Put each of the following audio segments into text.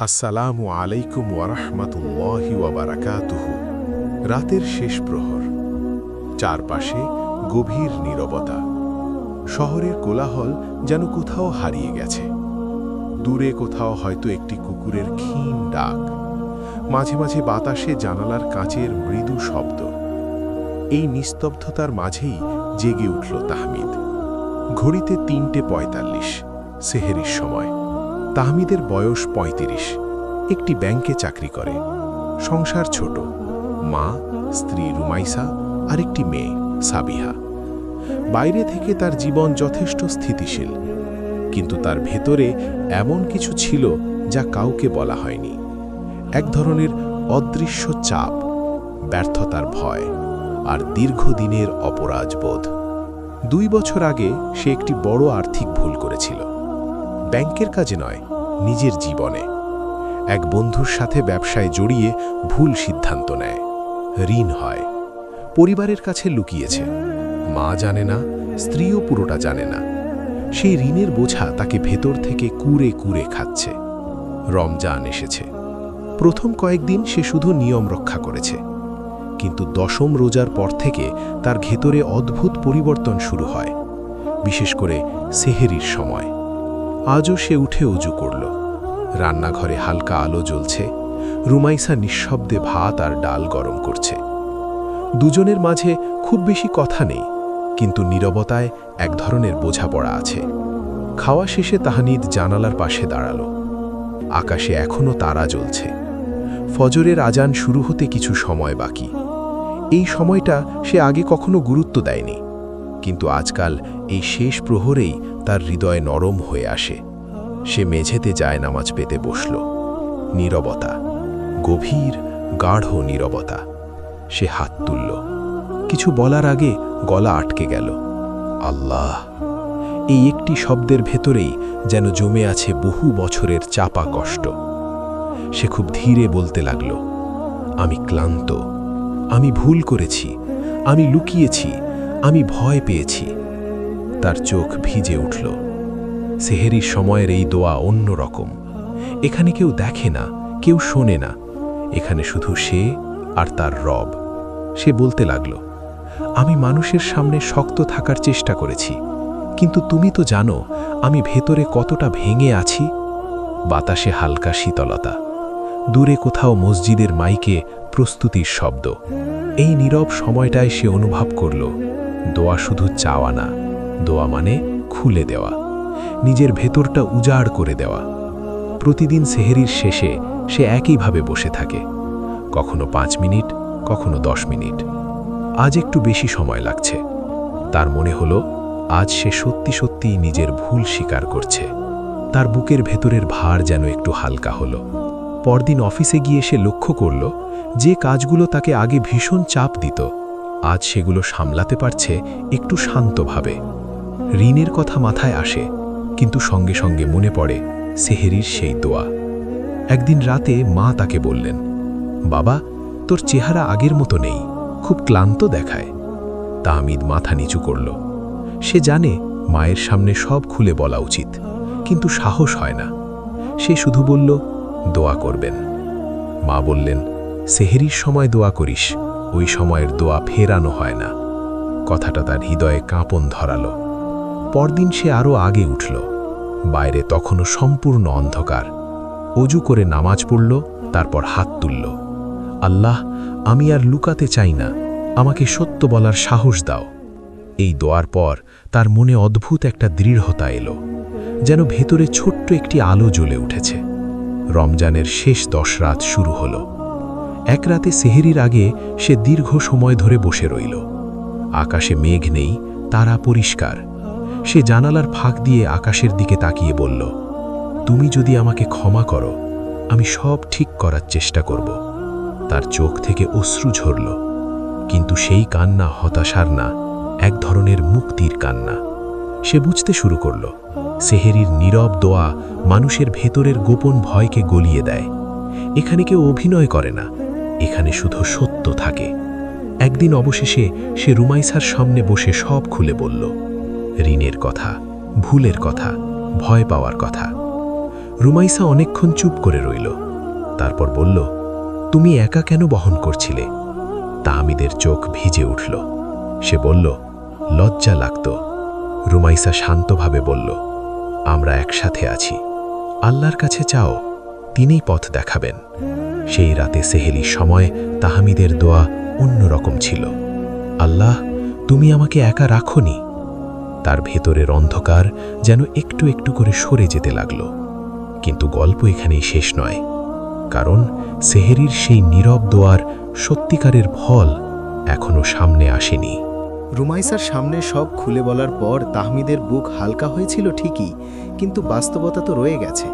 আসসালামু আলাইকুম ওয়ারাহমাতুল্লাহি ওয়াবারাকাতুহু। রাতের শেষ প্রহর, চারপাশে গভীর নীরবতা। শহরের কোলাহল যেন কোথাও হারিয়ে গেছে। দূরে কোথাও হয়তো একটি কুকুরের ক্ষীণ ডাক, মাঝে মাঝে বাতাসে জানালার কাচের মৃদু শব্দ। এই নিস্তব্ধতার মাঝেই জেগে উঠল তাহমিদ। ঘড়িতে ৩:৪৫, সেহেরির সময়। তাহমিদের বয়স ৩৫, একটি ব্যাংকে চাকরি করে। সংসার ছোট, মা, স্ত্রী রুমাইসা আর একটি মেয়ে সাবিহা। বাইরে থেকে তার জীবন যথেষ্ট স্থিতিশীল, কিন্তু তার ভেতরে এমন কিছু ছিল যা কাউকে বলা হয়নি। এক ধরনের অদৃশ্য চাপ, ব্যর্থতার ভয় আর দীর্ঘদিনের অপরাধবোধ। ২ বছর আগে সে একটি বড় আর্থিক ভুল করেছিল। ব্যাংকের কাজে নয়, নিজের জীবনে। এক বন্ধুর সাথে ব্যবসায় জড়িয়ে ভুল সিদ্ধান্ত নেয়, ঋণ হয়। পরিবারের কাছে লুকিয়েছে, মা জানে না, স্ত্রীও পুরোটা জানে না। সেই ঋণের বোঝা তাকে ভেতর থেকে কুরে কুরে খাচ্ছে। রমজান এসেছে। প্রথম কয়েকদিন সে শুধু নিয়ম রক্ষা করেছে, কিন্তু ১০ম রোজার পর থেকে তার ভেতরে অদ্ভুত পরিবর্তন শুরু হয়, বিশেষ করে সেহেরির সময়। আজও সে উঠে অজু করল। রান্নাঘরে হালকা আলো জ্বলছে, রুমাইসা নিঃশব্দে ভাত আর ডাল গরম করছে। দুজনের মাঝে খুব বেশি কথা নেই, কিন্তু নীরবতায় এক ধরনের বোঝাপড়া আছে। খাওয়া শেষে তাহমিদ জানালার পাশে দাঁড়াল। আকাশে এখনও তারা জ্বলছে। ফজরের আজান শুরু হতে কিছু সময় বাকি। এই সময়টা সে আগে কখনো গুরুত্ব দেয়নি, কিন্তু আজকাল এই শেষ প্রহরেই তার হৃদয় নরম হয়ে আসে। সে মেঝেতে যায় নামাজ পেতে বসল। নীরবতা, গভীর গাঢ় নীরবতা। সে হাত তুলল। কিছু বলার আগে গলা আটকে গেল। আল্লাহ! এই একটি শব্দের ভেতরেই যেন জমে আছে বহু বছরের চাপা কষ্ট। সে খুব ধীরে বলতে লাগল, আমি ক্লান্ত, আমি ভুল করেছি, আমি লুকিয়েছি, আমি ভয় পেয়েছি। তার চোখ ভিজে উঠল। সেহেরির সময়ের এই দোয়া অন্য রকম। এখানে কেউ দেখে না, কেউ শোনে না। এখানে শুধু সে আর তার রব। সে বলতে লাগল, আমি মানুষের সামনে শক্ত থাকার চেষ্টা করেছি, কিন্তু তুমি তো জানো আমি ভেতরে কতটা ভেঙে আছি। বাতাসে হালকা শীতলতা। দূরে কোথাও মসজিদের মাইকে প্রস্তুতির শব্দ। এই নীরব সময়টায় সে অনুভব করল, দোয়া শুধু চাওয়া না, দোয়া মানে খুলে দেওয়া, নিজের ভেতরটা উজাড় করে দেওয়া। প্রতিদিন সেহেরির শেষে সে একইভাবে বসে থাকে, কখনো ৫ মিনিট, কখনো ১০ মিনিট। আজ একটু বেশি সময় লাগছে। তার মনে হলো আজ সে সত্যি সত্যিই নিজের ভুল স্বীকার করছে। তার বুকের ভেতরের ভার যেন একটু হালকা হলো। পরদিন অফিসে গিয়ে সে লক্ষ্য করল, যে কাজগুলো তাকে আগে ভীষণ চাপ দিত, আজ সেগুলো সামলাতে পারছে একটু শান্তভাবে। ঋণের কথা মাথায় আসে, কিন্তু সঙ্গে সঙ্গে মনে পড়ে সেহেরির সেই দোয়া। একদিন রাতে মা তাকে বললেন, বাবা, তোর চেহারা আগের মতো নেই, খুব ক্লান্ত দেখায়। তাহমিদ মাথা নিচু করল। সে জানে মায়ের সামনে সব খুলে বলা উচিত, কিন্তু সাহস হয় না। সে শুধু বলল, দোয়া করবেন। মা বললেন, সেহেরির সময় দোয়া করিস, ওই সময়ের দোয়া ফেরানো হয় না। কথাটা তার হৃদয়ে কাঁপন ধরালো। পরদিন সে আরও আগে উঠল। বাইরে তখনও সম্পূর্ণ অন্ধকার। অজু করে নামাজ পড়ল, তারপর হাত তুলল। আল্লাহ, আমি আর লুকাতে চাই না, আমাকে সত্য বলার সাহস দাও। এই দোয়ার পর তার মনে অদ্ভুত একটা দৃঢ়তা এলো, যেন ভেতরে ছোট্ট একটি আলো জ্বলে উঠেছে। রমজানের শেষ 10 রাত শুরু হলো। এক রাতে সেহেরির আগে সে দীর্ঘ সময় ধরে বসে রইল। আকাশে মেঘ নেই, তারা পরিষ্কার। সে জানালার ফাঁক দিয়ে আকাশের দিকে তাকিয়ে বলল, তুমি যদি আমাকে ক্ষমা করো, আমি সব ঠিক করার চেষ্টা করব। তার চোখ থেকে অশ্রু ঝরল, কিন্তু সেই কান্না হতাশার না, এক ধরনের মুক্তির কান্না। সে বুঝতে শুরু করল, সেহেরির নীরব দোয়া মানুষের ভেতরের গোপন ভয়কে গলিয়ে দেয়। এখানে কেউ অভিনয় করে না, এখানে শুধু সত্য থাকে। একদিন অবশেষে সে রুমাইসার সামনে বসে সব খুলে বলল, ঋণের কথা, ভুলের কথা, ভয় পাওয়ার কথা। রুমাইসা অনেকক্ষণ চুপ করে রইল। তারপর বলল, তুমি একা কেন বহন করছিলে? তাহমিদের চোখ ভিজে উঠল। সে বলল, লজ্জা লাগত। রুমাইসা শান্তভাবে বলল, আমরা একসাথে আছি, আল্লাহর কাছে চাও, তিনিই পথ দেখাবেন। সেই রাতে সেহেলির সময় তাহমিদের দোয়া অন্যরকম ছিল। আল্লাহ, তুমি আমাকে একা রাখোনি। তার ভেতরের অন্ধকার যেন একটু একটু করে সরে যেতে লাগল। কিন্তু গল্প এখানেই শেষ নয়, কারণ সেহেরির সেই নীরব দোয়ার সত্যিকারের ফল এখনো সামনে আসেনি। রুমাইসার সামনে সব খুলে বলার পর তাহমিদের বুক হালকা হয়েছিল ঠিকই, কিন্তু বাস্তবতা তো রয়ে গেছে।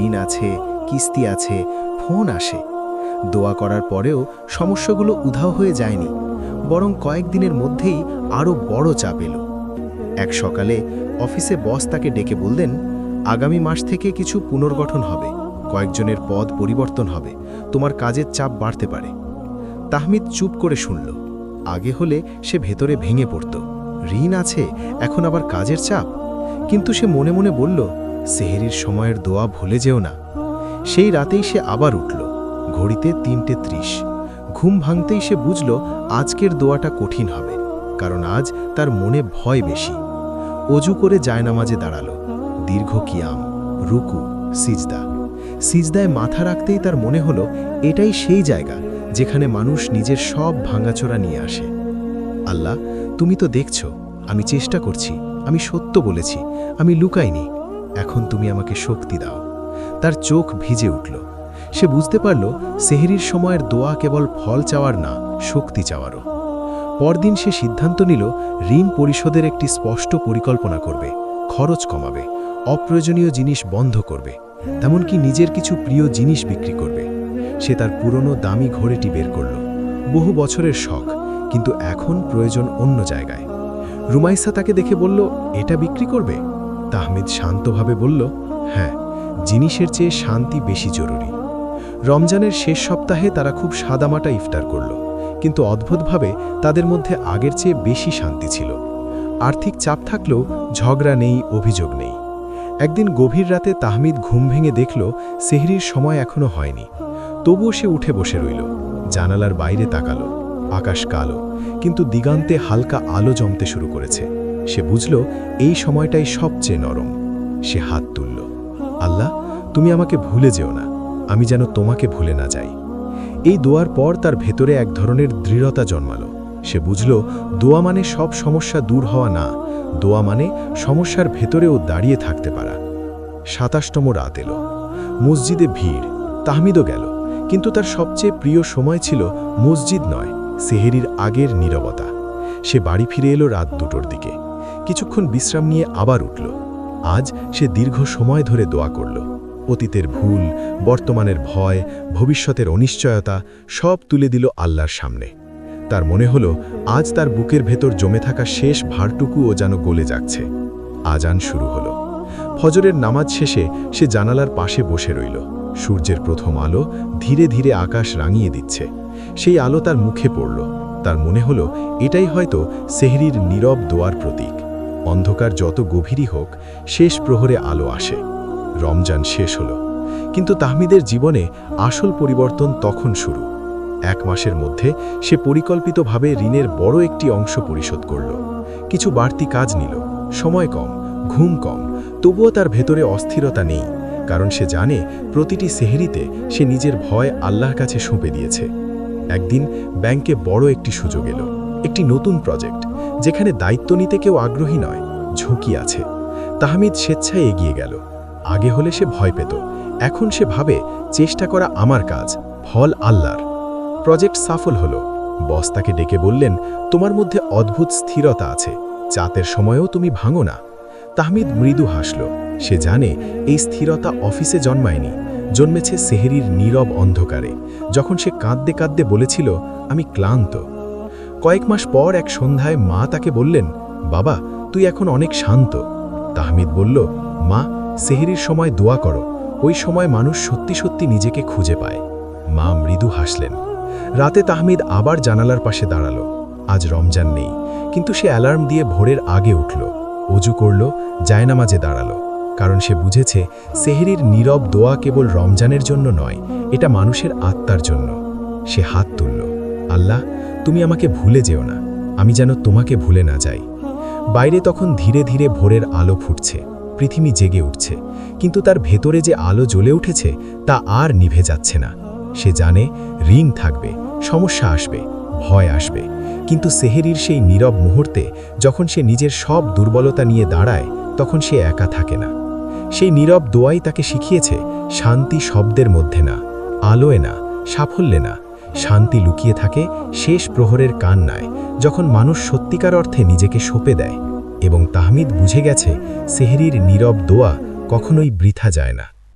ঋণ আছে, কিস্তি আছে, ফোন আসে। দোয়া করার পরেও সমস্যাগুলো উধাও হয়ে যায়নি, বরং কয়েকদিনের মধ্যেই আরও বড় চাপ এলো। এক সকালে অফিসে বস তাকে ডেকে বললেন, আগামী মাস থেকে কিছু পুনর্গঠন হবে, কয়েকজনের পদ পরিবর্তন হবে, তোমার কাজের চাপ বাড়তে পারে। তাহমিদ চুপ করে শুনল। আগে হলে সে ভেতরে ভেঙে পড়ত। ঋণ আছে, এখন আবার কাজের চাপ। কিন্তু সে মনে মনে বলল, সেহেরির সময়ের দোয়া ভুলে যেও না। সেই রাতেই সে আবার উঠল। ঘড়িতে 3:30। ঘুম ভাঙতেই সে বুঝল আজকের দোয়াটা কঠিন হবে, কারণ আজ তার মনে ভয় বেশি। অজু করে জায়নামাজে দাঁড়ালো। দীর্ঘ কিয়াম, রুকু, সিজদা। সিজদায় মাথা রাখতেই তার মনে হলো এটাই সেই জায়গা যেখানে মানুষ নিজের সব ভাঙাচোরা নিয়ে আসে। আল্লাহ, তুমি তো দেখছ, আমি চেষ্টা করছি, আমি সত্য বলেছি, আমি লুকাইনি। এখন তুমি আমাকে শক্তি দাও। তার চোখ ভিজে উঠল। সে বুঝতে পারল সেহরির সময়ের দোয়া কেবল ফল চাওয়ার না, শক্তি চাওয়ারও। পরদিন সে সিদ্ধান্ত নিল ঋণ পরিশোধের একটি স্পষ্ট পরিকল্পনা করবে, খরচ কমাবে, অপ্রয়োজনীয় জিনিস বন্ধ করবে, তেমনকি নিজের কিছু প্রিয় জিনিস বিক্রি করবে। সে তার পুরনো দামি ঘড়িটি বের করল। বহু বছরের শখ, কিন্তু এখন প্রয়োজন অন্য জায়গায়। রুমাইসা তাকে দেখে বলল, এটা বিক্রি করবে? তাহমিদ শান্তভাবে বলল, হ্যাঁ, জিনিসের চেয়ে শান্তি বেশি জরুরি। রমজানের শেষ সপ্তাহে তারা খুব সাদামাটা ইফতার করল, কিন্তু অদ্ভুতভাবে তাদের মধ্যে আগের চেয়ে বেশি শান্তি ছিল। আর্থিক চাপ থাকলেও ঝগড়া নেই, অভিযোগ নেই। একদিন গভীর রাতে তাহমিদ ঘুম ভেঙে দেখল সেহরির সময় এখনো হয়নি। তবুও সে উঠে বসে রইল। জানালার বাইরে তাকালো। আকাশ কালো, কিন্তু দিগান্তে হালকা আলো জমতে শুরু করেছে। সে বুঝল এই সময়টাই সবচেয়ে নরম। সে হাত তুলল, আল্লাহ, তুমি আমাকে ভুলে যেও না, আমি যেন তোমাকে ভুলে না যাই। এই দোয়ার পর তার ভেতরে এক ধরনের দৃঢ়তা জন্মালো। সে বুঝল দোয়া মানে সব সমস্যা দূর হওয়া না, দোয়া মানে সমস্যার ভেতরেও দাঁড়িয়ে থাকতে পারা। ২৭তম রাত এলো। মসজিদে ভিড়। তাহমিদও গেল, কিন্তু তার সবচেয়ে প্রিয় সময় ছিল মসজিদ নয়, সেহেরির আগের নীরবতা। সে বাড়ি ফিরে এলো রাত 2টোর দিকে। কিছুক্ষণ বিশ্রাম নিয়ে আবার উঠল। আজ সে দীর্ঘ সময় ধরে দোয়া করল। অতীতের ভুল, বর্তমানের ভয়, ভবিষ্যতের অনিশ্চয়তা সব তুলে দিল আল্লাহর সামনে। তার মনে হলো আজ তার বুকের ভেতর জমে থাকা শেষ ভারটুকুও যেন গলে যাচ্ছে। আজান শুরু হলো। ফজরের নামাজ শেষে সে জানালার পাশে বসে রইল। সূর্যের প্রথম আলো ধীরে ধীরে আকাশ রাঙিয়ে দিচ্ছে। সেই আলো তার মুখে পড়ল। তার মনে হলো এটাই হয়তো সেহরির নীরব দোয়ার প্রতীক। অন্ধকার যত গভীরই হোক, শেষ প্রহরে আলো আসে। রমজান শেষ হলো, কিন্তু তাহমিদের জীবনে আসল পরিবর্তন তখন শুরু। 1 মাসের মধ্যে সে পরিকল্পিতভাবে ঋণের বড় একটি অংশ পরিশোধ করল। কিছু বাড়তি কাজ নিল। সময় কম, ঘুম কম, তবুও তার ভেতরে অস্থিরতা নেই, কারণ সে জানে প্রতিটি সেহরিতে সে নিজের ভয় আল্লাহর কাছে সঁপে দিয়েছে। একদিন ব্যাংকে বড় একটি সুযোগ এলো, একটি নতুন প্রজেক্ট, যেখানে দায়িত্ব নিতে কেউ আগ্রহী নয়, ঝুঁকি আছে। তাহমিদ স্বেচ্ছায় এগিয়ে গেল। আগে হলে সে ভয় পেত, এখন সে ভাবে চেষ্টা করা আমার কাজ, ফল আল্লাহর। প্রজেক্ট সফল হলো। বস তাকে ডেকে বললেন, তোমার মধ্যে অদ্ভুত স্থিরতা আছে, চাতের সময়ও তুমি ভাঙো না। তাহমিদ মৃদু হাসল। সে জানে এই স্থিরতা অফিসে জন্মায়নি, জন্মেছে সেহরির নীরব অন্ধকারে, যখন সে কাঁদতে কাঁদতে বলেছিল, আমি ক্লান্ত। কয়েক মাস পর এক সন্ধ্যায় মা তাকে বললেন, বাবা, তুই এখন অনেক শান্ত। তাহমিদ বলল, মা, সেহরির সময় দোয়া করো, ওই সময় মানুষ সত্যি সত্যি নিজেকে খুঁজে পায়। মা মৃদু হাসলেন। রাতে তাহমিদ আবার জানালার পাশে দাঁড়ালো। আজ রমজান নেই, কিন্তু সে অ্যালার্ম দিয়ে ভোরের আগে উঠল, অজু করল, জায়নামাজে দাঁড়ালো। কারণ সে বুঝেছে সেহরির নীরব দোয়া কেবল রমজানের জন্য নয়, এটা মানুষের আত্মার জন্য। সে হাত তুলল, আল্লাহ, তুমি আমাকে ভুলে যেও না, আমি যেন তোমাকে ভুলে না যাই। বাইরে তখন ধীরে ধীরে ভোরের আলো ফুটছে, পৃথিবী জেগে উঠছে, কিন্তু তার ভেতরে যে আলো জ্বলে উঠেছে তা আর নিভে যাচ্ছে না। সে জানে রিং থাকবে, সমস্যা আসবে, ভয় আসবে, কিন্তু সেহরির সেই নীরব মুহূর্তে যখন সে নিজের সব দুর্বলতা নিয়ে দাঁড়ায়, তখন সে একা থাকে না। সেই নীরব দোয়াই তাকে শিখিয়েছে শান্তি শব্দের মধ্যে না, আলোয় না, সাফল্যে না, শান্তি লুকিয়ে থাকে শেষ প্রহরের কান্নায়, যখন মানুষ সত্যিকার অর্থে নিজেকে সঁপে দেয়। এবং তাহমিদ বুঝে গেছে সেহরির নীরব দোয়া কখনোই বৃথা যায় না।